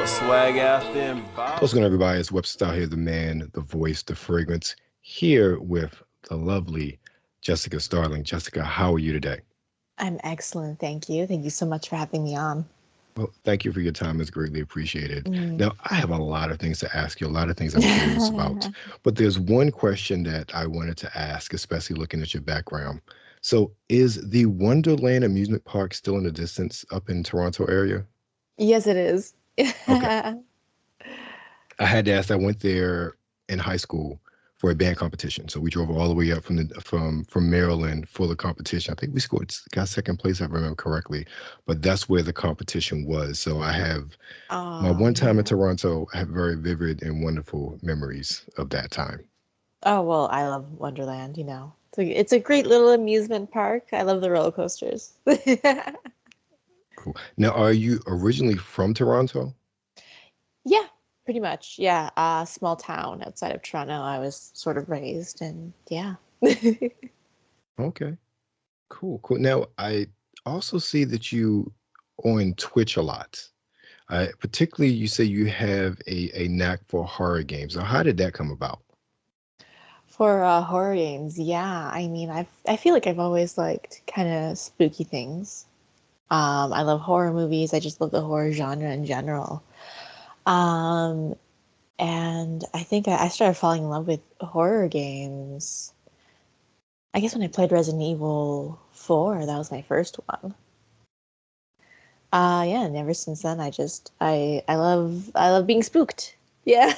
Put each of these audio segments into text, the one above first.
Swag out there and What's ball. going on, everybody? It's Webster here, the man, the voice, the fragrance, here with the lovely Jessica Starling. Jessica, how are you today? I'm excellent, thank you. Thank you so much for having me on. Well, thank you for your time. It's greatly appreciated. Mm. Now, I have a lot of things to ask you, a lot of things I'm curious about, but there's one question that I wanted to ask, especially looking at your background. So, is the Wonderland amusement park still in the distance up in Toronto area? Yes, it is. Okay. I had to ask. I went there in high school for a band competition. So we drove all the way up from Maryland for the competition. I think we got second place, if I remember correctly. But that's where the competition was. So I have my Oh, one time in yeah. Toronto. I have very vivid and wonderful memories of that time. Oh, well, I love Wonderland. It's a great little amusement park. I love the roller coasters. Cool. Now, are you originally from Toronto? Yeah, pretty much. Yeah, small town outside of Toronto. I was sort of raised, and yeah. Okay. Cool. Cool. Now, I also see that you on Twitch a lot. Particularly, you say you have a knack for horror games. Now, how did that come about? For horror games, yeah. I mean, I feel like I've always liked kind of spooky things. I love horror movies. I just love the horror genre in general. Um, and I think I started falling in love with horror games. I guess when I played Resident Evil 4, that was my first one. Yeah, and ever since then I love being spooked. Yeah.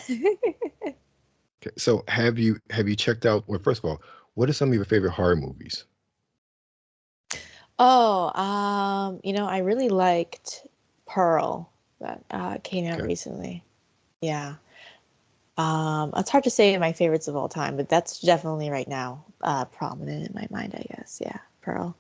Okay, so have you checked out? Well, first of all, what are some of your favorite horror movies? Oh, I really liked Pearl that came out Okay, recently. Yeah. It's hard to say my favorites of all time, but that's definitely right now prominent in my mind, I guess. Yeah, Pearl.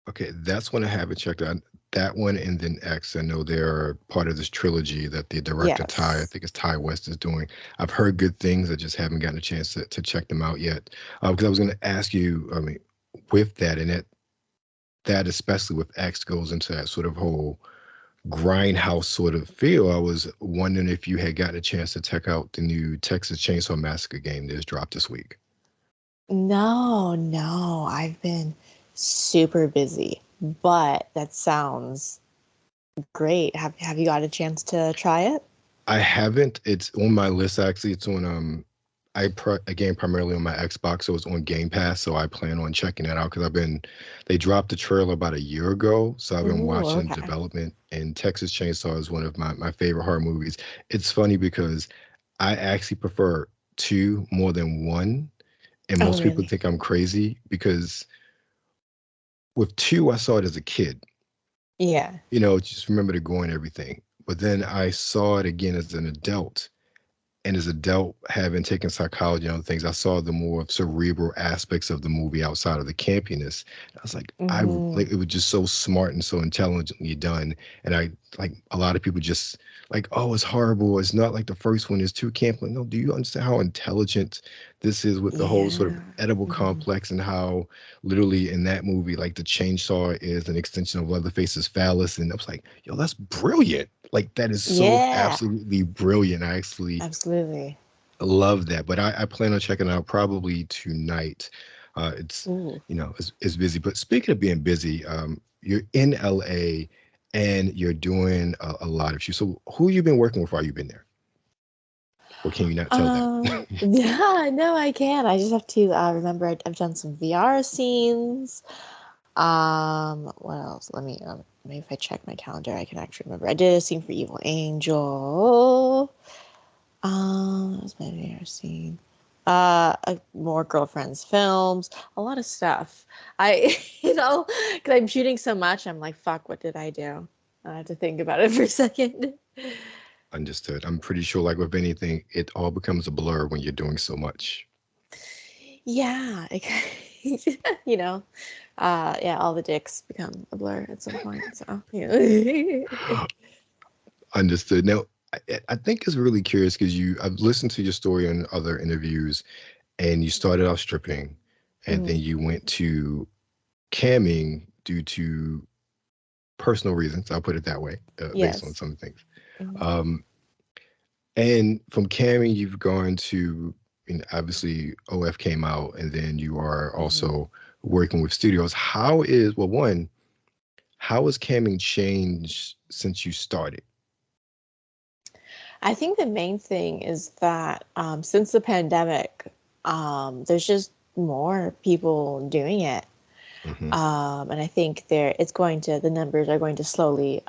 okay, that's one I haven't checked out. That one and then X. I know they're part of this trilogy that the director Ty, I Yes. think it's Ty West, is doing. I've heard good things. I just haven't gotten a chance to check them out yet. Because I was going to ask you, I mean, with that and that especially with X goes into that sort of whole grindhouse sort of feel. I was wondering if you had gotten a chance to check out the new Texas Chainsaw Massacre game that just dropped this week. No, no, I've been super busy, but that sounds great. Have you got a chance to try it? I haven't. It's on my list actually. It's on a game primarily on my Xbox, so it's on Game Pass. So I plan on checking that out because they dropped the trailer about a year ago, so I've been Ooh, watching okay. development. And Texas Chainsaw is one of my favorite horror movies. It's funny because I actually prefer two more than one, and Oh, most people really? think I'm crazy because with two I saw it as a kid, Yeah. just remember the gore and everything. But then I saw it again as an adult, and as an adult, having taken psychology and other things, I saw the more cerebral aspects of the movie outside of the campiness. I was like, Hmm. it was just so smart and so intelligently done. And I like a lot of people just like, oh, it's horrible. It's not like the first one is too camp. Like, no, do you understand how intelligent this is with the whole sort of Yeah. edible Hmm. complex and how literally in that movie, like the chainsaw is an extension of Leatherface's phallus. And I was like, yo, that's brilliant. Like that is so Yeah, absolutely brilliant. I actually absolutely. love that, but I plan on checking it out probably tonight. It's Ooh. it's busy. But speaking of being busy, you're in LA and you're doing a lot of shoots. So who you been working with while you've been there, or can you not tell that? Yeah, no, I can. I just have to remember I've done some VR scenes. What else? Maybe if I check my calendar, I can actually remember. I did a scene for Evil Angel. That was my VR scene. More girlfriends films, a lot of stuff. I, because I'm shooting so much, I'm like, fuck, what did I do? I have to think about it for a second. Understood. I'm pretty sure, like with anything, it all becomes a blur when you're doing so much. Yeah, you know, yeah, all the dicks become a blur at some point. So, yeah. Understood. Now, I think it's really curious because I've listened to your story in other interviews, and you started off stripping, and then Mm, you went to camming due to personal reasons. I'll put it that way, based on Yes. some things. Hmm. Um, and from camming, you've gone to, obviously OF came out, and then you are Hmm. also working with studios. Well, one, how has camming changed since you started? I think the main thing is that since the pandemic, there's just more people doing it. Hmm. And I think the numbers are going to slowly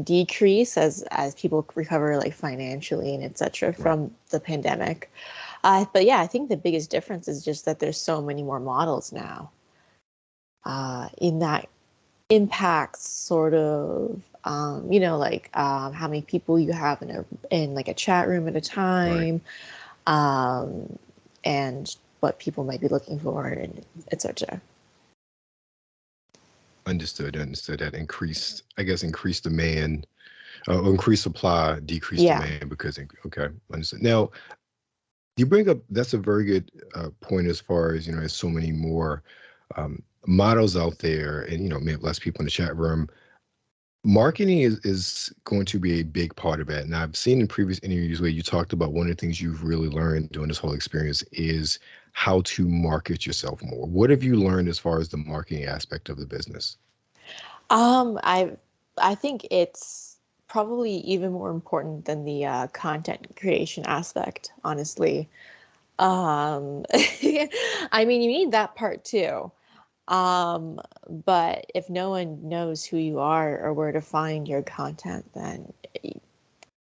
decrease as people recover like financially and etc. Right. from the pandemic. But yeah, I think the biggest difference is just that there's so many more models now. In that impacts sort of like how many people you have in like a chat room at a Right. time, um, and what people might be looking for and etc. Understood. Understood. That increased, I guess, increased demand, increased supply, decreased Yeah. demand okay, understood. Now, you bring up that's a very good point as far as there's so many more models out there, and maybe less people in the chat room. Marketing is going to be a big part of it. And I've seen in previous interviews where you talked about one of the things you've really learned during this whole experience is how to market yourself more. What have you learned as far as the marketing aspect of the business? I think it's probably even more important than the content creation aspect, honestly. I mean, you need that part too. But if no one knows who you are or where to find your content, then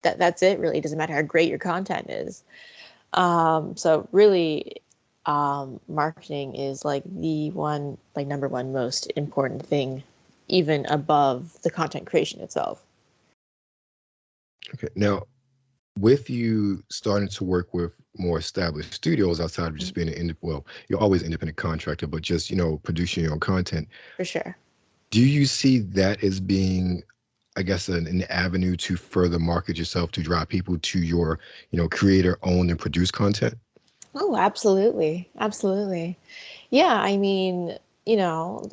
that's it really. It doesn't matter how great your content is. So really, marketing is like the one, like number one most important thing, even above the content creation itself. Okay. Now, with you starting to work with more established studios outside of just being well, you're always an independent contractor, but just, producing your own content, For sure. do you see that as being, I guess, an avenue to further market yourself to drive people to your, creator owned and produced content? Oh, absolutely. Absolutely. Yeah, I mean,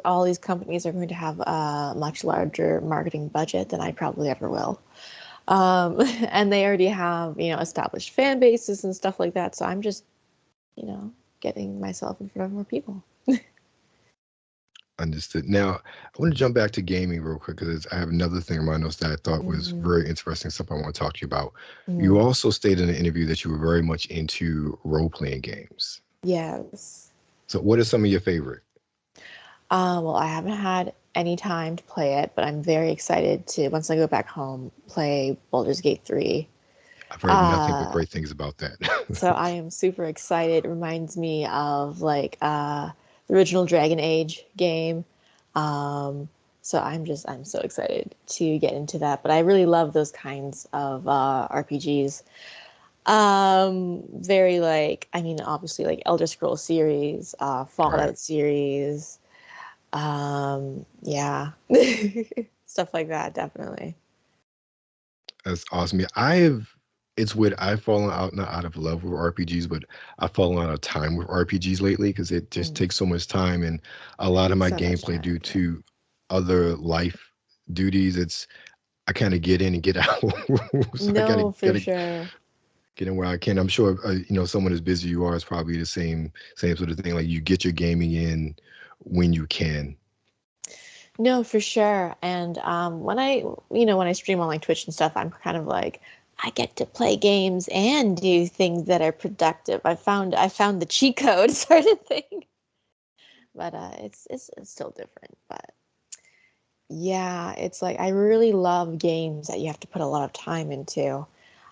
all these companies are going to have a much larger marketing budget than I probably ever will. And they already have, established fan bases and stuff like that. So I'm just, you know, getting myself in front of more people. Understood. Now, I want to jump back to gaming real quick because I have another thing in my notes that I thought was Hmm. very interesting, something I want to talk to you about. You Hmm. also stated in an interview that you were very much into role-playing games. Yes. So, what are some of your favorite? Well, I haven't had any time to play it, but I'm very excited to, once I go back home, play Baldur's Gate 3. I've heard nothing but Uh, great things about that. so I am super excited. It reminds me of like the original Dragon Age game. Um, so I'm so excited to get into that. But I really love those kinds of RPGs. Very like, I mean, obviously like Elder Scrolls series, Right. Fallout series. Yeah. Stuff like that, definitely. That's awesome. Yeah, it's weird. I've fallen out, not out of love with RPGs, but I've fallen out of time with RPGs lately because it just Mm. takes so much time and a lot of my So much gameplay time. due Yeah. to other life duties. I kind of get in and get out. So I No, for gotta sure. get in where I can. I'm sure someone as busy you are is probably the same sort of thing. Like you get your gaming in when you can. No, for sure. And when I stream on like Twitch and stuff, I'm kind of like, I get to play games and do things that are productive. I found the cheat code sort of thing. But it's still different. But yeah, it's like I really love games that you have to put a lot of time into.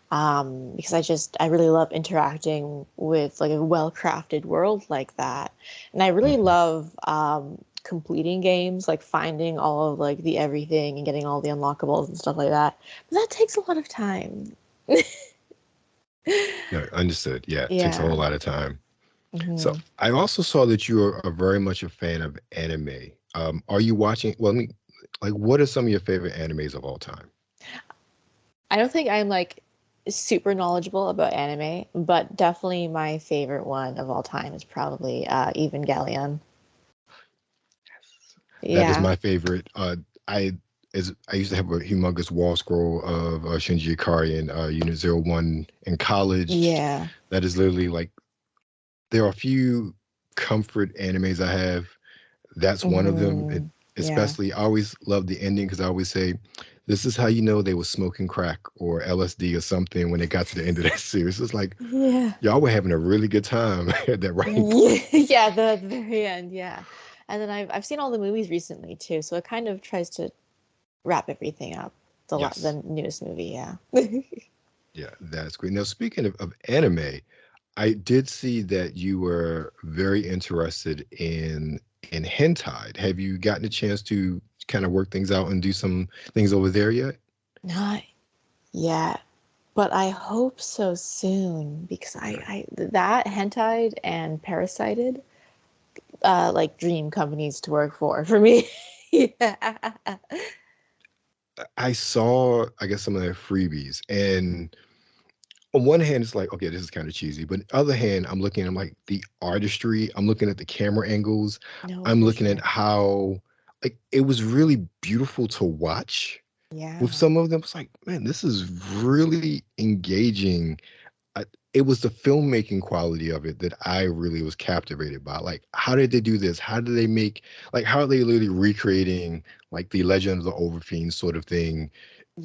Because I really love interacting with like a well-crafted world like that. And I really Mhm. love completing games, like finding all of like the everything and getting all the unlockables and stuff like that. But that takes a lot of time. No, understood. Yeah, it takes a whole Yeah. lot of time. So Hmm. I also saw that you are very much a fan of anime. Are you watching? Well, like, what are some of your favorite animes of all time? I don't think I'm like super knowledgeable about anime, but definitely my favorite one of all time is probably Evangelion. That is Yeah. my favorite. I is I used to have a humongous wall scroll of Shinji Ikari and Unit 01 in college. Yeah. That is literally like there are a few comfort animes I have. That's one of them. Hmm. Yeah. Especially, I always love the ending because I always say, "This is how you know they were smoking crack or LSD or something when they got to the end of that series." It's like Yeah. y'all were having a really good time at that right Yeah, point. yeah, the very end, yeah. And then I've seen all the movies recently too, so it kind of tries to wrap everything up. The Yes, newest movie, yeah. yeah, that's great. Now, speaking of anime, I did see that you were very interested in hentai. Have you gotten a chance to kind of work things out and do some things over there yet? Not yet, but I hope so soon because Okay. I that hentai and parasited like dream companies to work for me. Yeah. I saw, I guess, some of their freebies, and on one hand, it's like, okay, this is kind of cheesy, but on the other hand, I'm like the artistry, I'm looking at the camera angles, No, I'm for looking at sure. how, like, it was really beautiful to watch. With Yeah. some of them, it's like, man, this is really engaging. I, it was the filmmaking quality of it that I really was captivated by. Like, how did they do this? How did they make, like, how are they literally recreating, like, the Legend of the Overfiend sort of thing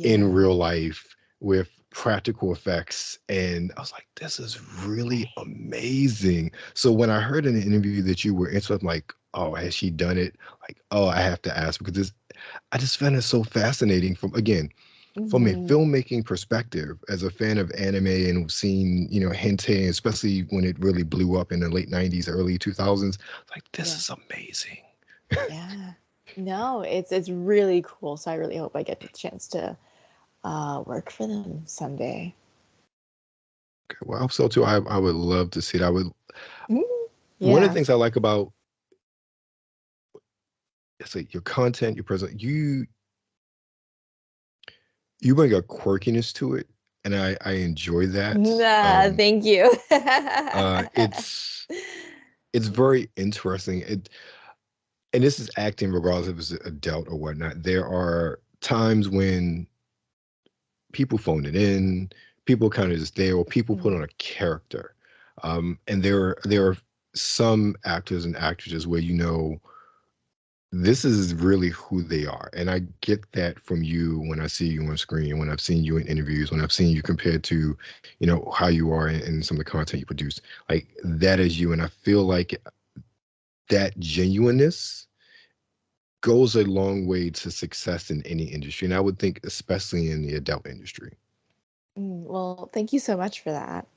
in Yeah. real life with practical effects? And I was like, this is really Right. amazing. So when I heard in the interview that you were into it, I'm like, oh, has she done it? Like, oh, I have to ask because this, I just found it so fascinating from, again, from a Hmm. filmmaking perspective, as a fan of anime and seeing, hentai, especially when it really blew up in the late 90s, early 2000s, like, this Yeah. is amazing. Yeah. No, it's really cool. So I really hope I get the chance to work for them someday. Okay, well, I hope so too. I would love to see it. I would, Mm. one of the Yeah. things I like about, it's like your content, your present, you bring a quirkiness to it, and I enjoy that. Nah, thank you. It's very interesting. And this is acting regardless if it's an adult or whatnot. There are times when people phone it in, people kind of just there, or people put on Mhm. a character. And there are some actors and actresses where this is really who they are. And I get that from you when I see you on screen, when I've seen you in interviews, when I've seen you compared to, how you are in some of the content you produce. Like, that is you. And I feel like that genuineness goes a long way to success in any industry. And I would think, especially in the adult industry. Well, thank you so much for that.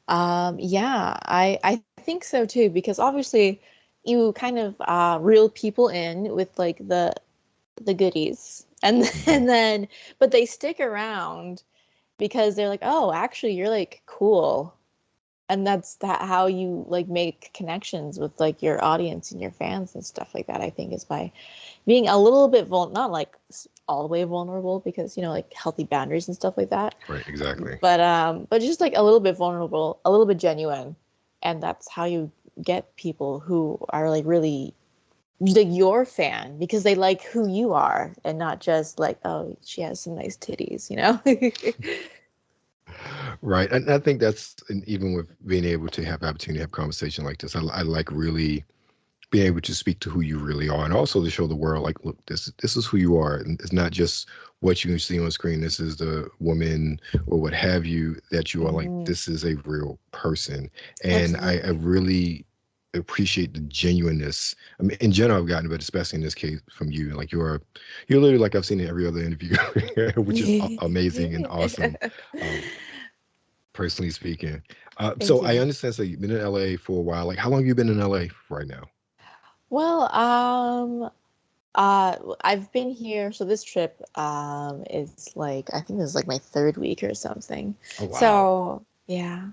Yeah, I think so too, because obviously you kind of reel people in with like the goodies, and Mhm. and then but they stick around because they're like, oh, actually, you're like cool, and that's how you like make connections with like your audience and your fans and stuff like that. I think is by being a little bit not like all the way vulnerable because like healthy boundaries and stuff like that, Right, exactly. but just like a little bit vulnerable, a little bit genuine, and that's how you get people who are like really like your fan because they like who you are and not just like, oh, she has some nice titties. Right. And I think that's, and even with being able to have opportunity to have conversation like this, I like really being able to speak to who you really are, and also to show the world, like, look, this is who you are, and it's not just what you can see on screen. This is the woman or what have you that you are. Like, Hmm. this is a real person. And I Absolutely. really appreciate the genuineness. I mean, in general, I've gotten, but especially in this case from you. Like, you're literally like I've seen in every other interview, which is amazing and awesome. Um, Personally speaking. Thank So I you. understand. So you've been in LA for a while. Like, how long have you been in LA right now? Well, I've been here, so this trip is like I think this is like my third week or something. Oh, wow. So yeah,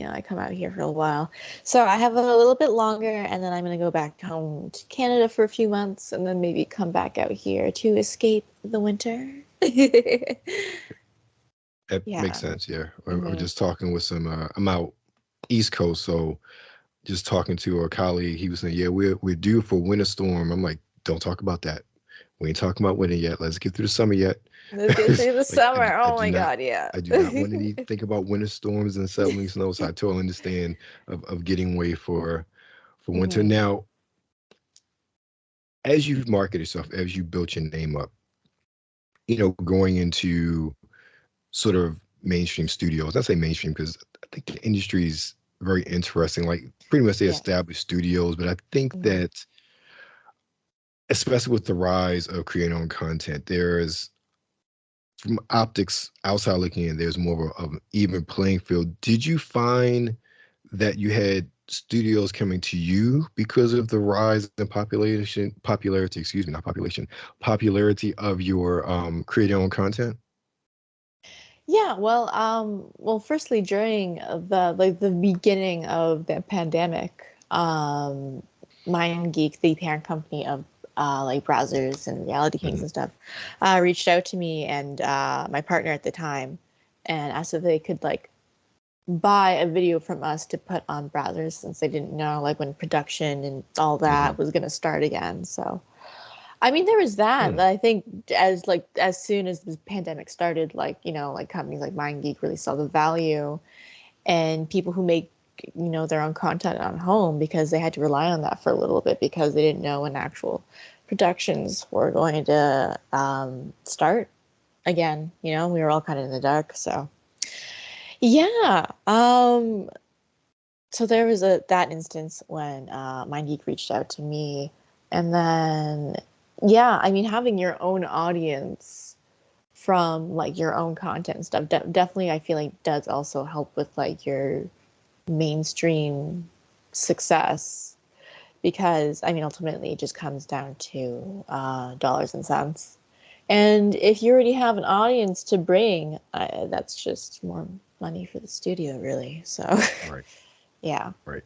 I come out here for a while. So I have a little bit longer, and then I'm gonna go back home to Canada for a few months, and then maybe come back out here to escape the winter. That makes Yeah. sense. Yeah. Or Hmm. just talking with some, I'm out East Coast. So just talking to a colleague, he was saying, yeah, we're due for winter storm. I'm like, don't talk about that. We ain't talking about winter yet. Let's get through the summer yet. Let's get through the Like summer. I Oh do my not, God, yeah. I do not want to think about winter storms and settling snow. So I totally understand of getting away for winter. Hmm. Now, as you've marketed yourself, as you built your name up, going into sort of mainstream studios. I say mainstream because I think the industry is very interesting. Like pretty much they Yeah. established studios, but I think Hmm. that especially with the rise of creator owned content, there's from optics outside looking in, there's more of an even playing field. Did you find that you had studios coming to you because of the rise in popularity, excuse me, not population, popularity of your creator owned content? Yeah, well, firstly, during the beginning of the pandemic, MindGeek, the parent company of like browsers and Reality Kings Mhm. and stuff, reached out to me and my partner at the time, and asked if they could like buy a video from us to put on browsers since they didn't know like when production and all Mhm. that was gonna start again. So I mean, there was that. Hmm. I think as soon as the pandemic started, like like companies like MindGeek really saw the value, and people who make their own content on home because they had to rely on that for a little bit because they didn't know when actual productions were going to start again. We were all kind of in the dark, so yeah. So there was a that instance when MindGeek reached out to me, and then yeah, I mean having your own audience from like your own content and stuff definitely I feel like does also help with like your mainstream success because I mean ultimately it just comes down to dollars and cents. And if you already have an audience to bring, that's just more money for the studio, really. So, Right, yeah. right.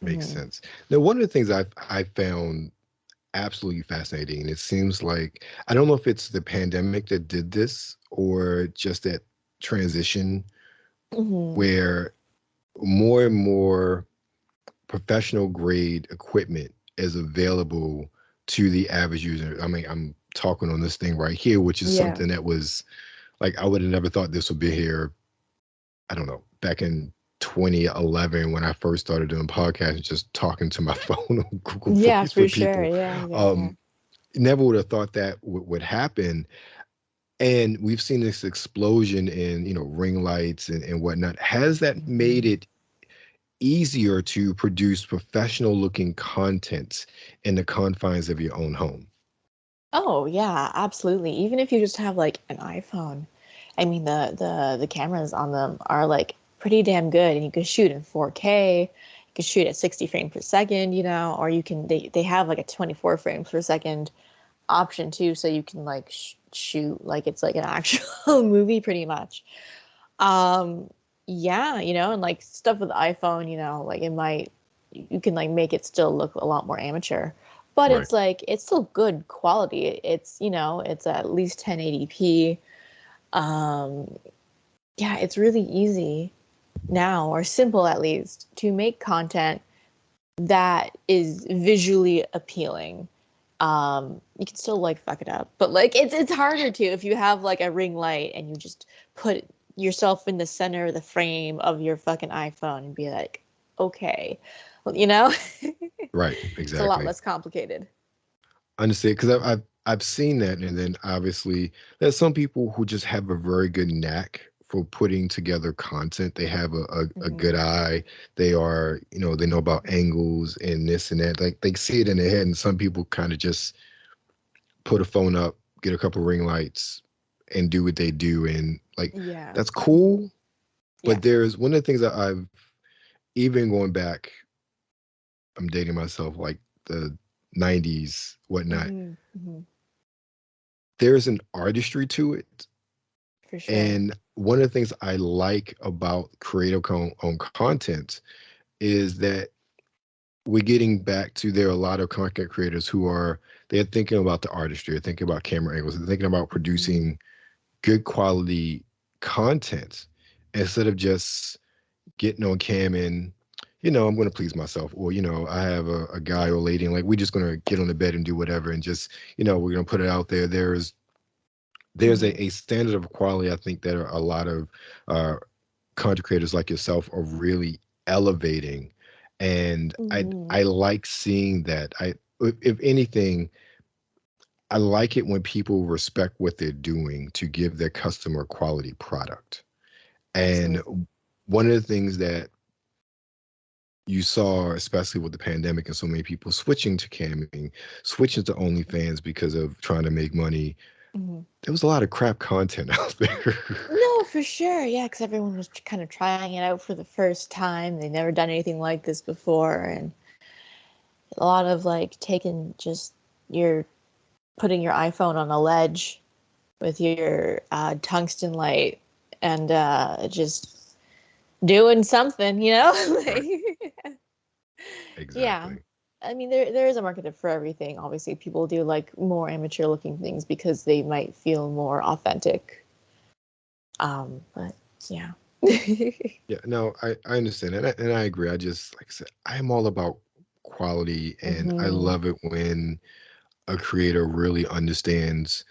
Makes Hmm. sense. Now, one of the things I found absolutely fascinating, and it seems like I don't know if it's the pandemic that did this or just that transition Hmm. where more and more professional grade equipment is available to the average user. I mean, I'm talking on this thing right here, which is Yeah. something that was like I would have never thought this would be here. I don't know, back in 2011 when I first started doing podcasts, just talking to my phone on Google Yeah, Voice for with sure. people. Yeah, yeah, yeah. Um, Never would have thought that would happen. And we've seen this explosion in, ring lights and whatnot. Has that made Hmm. it easier to produce professional looking content in the confines of your own home? Oh, yeah, absolutely. Even if you just have like an iPhone, I mean the cameras on them are like pretty damn good and you can shoot in 4K, you can shoot at 60 frames per second, or you can they have like a 24 frames per second option too, so you can like shoot like it's like an actual movie pretty much. Um, yeah, and like stuff with the iPhone, like it might you can like make it still look a lot more amateur. But Right. it's like it's still good quality. It's at least 1080p. Um, yeah, it's really easy now, or simple at least, to make content that is visually appealing. You can still like fuck it up, but like it's harder to if you have like a ring light and you just put yourself in the center of the frame of your fucking iPhone and be like, okay, well, Right. it's a lot Exactly. less complicated. Understand? Because I've seen that, and then obviously there's some people who just have a very good knack for putting together content. They have a good Hmm. eye. They are, they know about angles and this and that. Like they see it in their head, and some people kind of just put a phone up, get a couple ring lights, and do what they do, and like Yeah. that's Hmm. cool. Yeah. But there's one of the things that I've even going back. I'm dating myself like the 90s, whatnot. Hmm. Hmm. There's an artistry to it. For sure. And one of the things I like about creative on content is that we're getting back to there are a lot of content creators who are they're thinking about the artistry, they're thinking about camera angles, they're thinking about Hmm. producing good quality content instead of just getting on cam and I'm going to please myself, or I have a guy or lady, and like we're just going to get on the bed and do whatever, and just we're going to put it out there. There's Hmm. a standard of quality I think that a lot of uh, content creators like yourself are really elevating, and Hmm. I like seeing that. If anything, I like it when people respect what they're doing to give their customer quality product. And Absolutely. one of the things that you saw, especially with the pandemic and so many people switching to camming, switching to OnlyFans because of trying to make money, Hmm. there was a lot of crap content out there. No, for sure. Yeah, because everyone was kind of trying it out for the first time. They'd never done anything like this before, and a lot of like taking just your putting your iPhone on a ledge with your tungsten light and just doing something, you know? Right. Like, yeah. Exactly. I mean, there is a market for everything. Obviously, people do like more amateur looking things because they might feel more authentic. But yeah. Yeah, no, I understand, and I agree. I just, like I said, I am all about quality, and I Hmm. love it when a creator really understands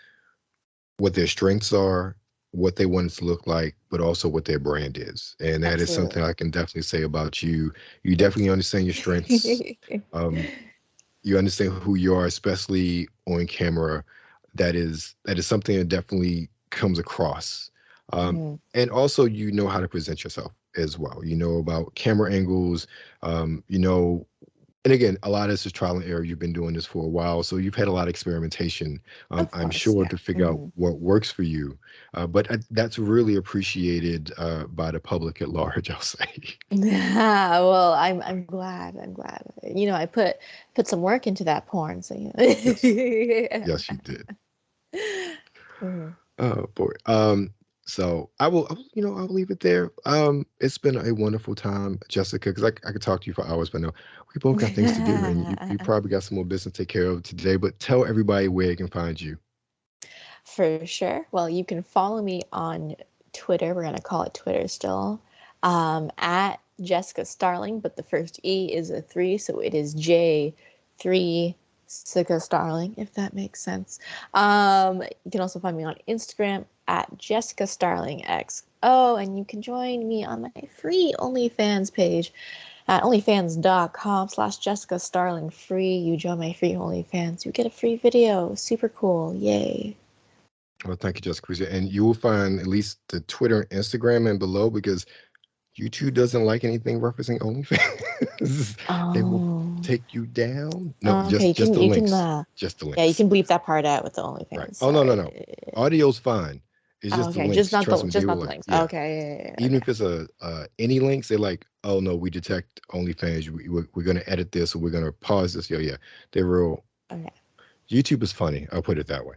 what their strengths are, what they want it to look like, but also what their brand is. And that is something Absolutely. I can definitely say about you. You Thank definitely understand your strengths. you. Um, you understand who you are, especially on camera. That is something that definitely comes across. Um, Hmm. and also, you know how to present yourself as well. You know about camera angles. You know, and again, a lot of this is trial and error. You've been doing this for a while, so you've had a lot of experimentation. Of I'm course, sure yeah. to figure out Hmm. what works for you. But that's really appreciated by the public at large. I'll say. Well, I'm glad. I'm glad. You know, I put some work into that porn, so you Yes, know. yes, you did. Mhm. Oh boy. So I will leave it there. It's been a wonderful time, Jessica, because I could talk to you for hours, but no, we both got things to do, and you probably got some more business to take care of today. But tell everybody where you can find you. For sure. Well, you can follow me on Twitter. We're gonna call it Twitter still. At Jessica Starling, but the first E is a three, so it is J3 Jessica Starling, if that makes sense. You can also find me on Instagram at Jessica Starling X. Oh, and you can join me on my free OnlyFans page at onlyfans.com/Jessica Starling free. You join my free OnlyFans, you get a free video. Super cool. Yay. Well, thank you, Jessica. Appreciate it. And you will find at least the Twitter and Instagram and below because YouTube doesn't like anything referencing OnlyFans. They will Oh, take you down. No, okay. just the You can, links. Just the yeah, you links. can bleep that part out with the Right. OnlyFans. Oh no, no, Sorry. no. Audio's fine. It's Oh, just the okay, links. Trust me, they just will not the like, links. yeah. Okay, yeah, Even okay. if it's a any links, they're like, oh no, we detect OnlyFans. We're gonna edit this, or we're gonna pause this. Yeah, yeah. They're real. Okay. YouTube is funny. I'll put it that way.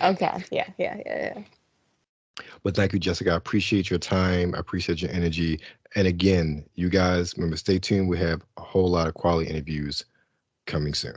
Okay. Yeah. But thank you, Jessica. I appreciate your time. I appreciate your energy. And again, you guys remember, stay tuned. We have a whole lot of quality interviews coming soon.